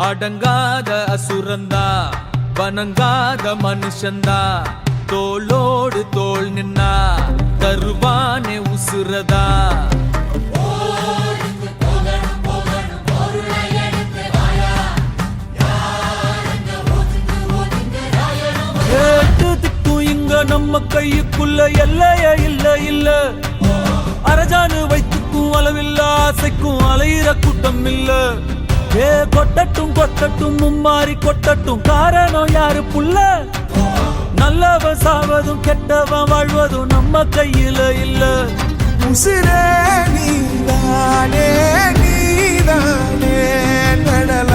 அடங்காத அசுரந்தா வணங்காத மனுஷந்தா தோளோடு தோள் நின்னா தருவானே உசுரதா நம்ம கையுக்குள்ள எல்லைய இல்ல இல்ல அரஜானு வைத்துக்கும் அளவில்ல ஆசைக்கும் அலையிற கூட்டம் இல்ல ஏ கொட்டட்டும் கொட்டட்டும் மும்மாறி கொட்டட்டும் காரணம் யாரு புள்ள நல்லவன் சாவதும் கெட்டவன் வாழ்வதும் நம்ம கையில இல்ல உசிரே நீதானே நீதானே நடல